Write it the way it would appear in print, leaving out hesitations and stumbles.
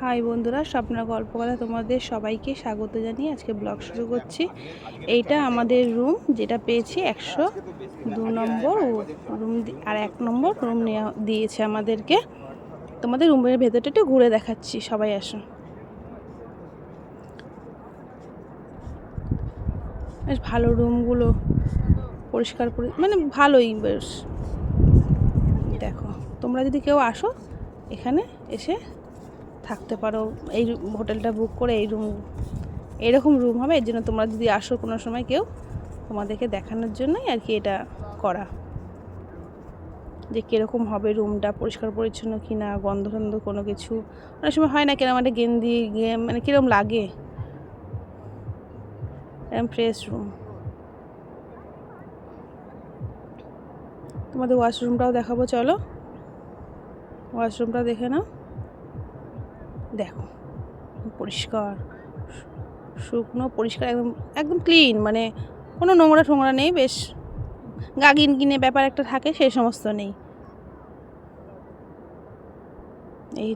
High বন্ধুরা, স্বপ্নের গল্প কথা তোমাদের সবাইকে স্বাগত জানিয়ে আজকে ব্লগ শুরু করছি। এইটা আমাদের রুম, যেটা পেয়েছি 102 নম্বর রুম, আর 1 নম্বর রুম নেওয়া দিয়েছে আমাদেরকে। তোমাদের রুমের ভেতরটা একটু ঘুরে দেখাচ্ছি, সবাই আসো। বেশ ভালো রুমগুলো, পরিষ্কার মানে ভালোই বেশ। দেখো, তোমরা যদি কেউ আসো এখানে এসে থাকতে পারো। এই হোটেলটা বুক করে এরকম রুম হবে। এর জন্য তোমরা যদি আসো কোনো সময় কেউ, তোমাদেরকে দেখানোর জন্যই আর কি এটা করা, যে কীরকম হবে রুমটা, পরিষ্কার পরিচ্ছন্ন কি না, গন্ধ টন্ধ কোনো কিছু অনেক সময় হয় না, কিরম একটা গেন্দি মানে কীরকম লাগে। এরকম ফ্রেশ রুম। তোমাদের ওয়াশরুমটাও দেখাবো, চলো ওয়াশরুমটা দেখে নাও। দেখো পরিষ্কার, শুকনো পরিষ্কার, একদম একদম ক্লিন, মানে কোনো নোংরা টোংরা নেই। বেশ গাগিন কিনে ব্যাপার একটা থাকে, সেই সমস্ত নেই। এই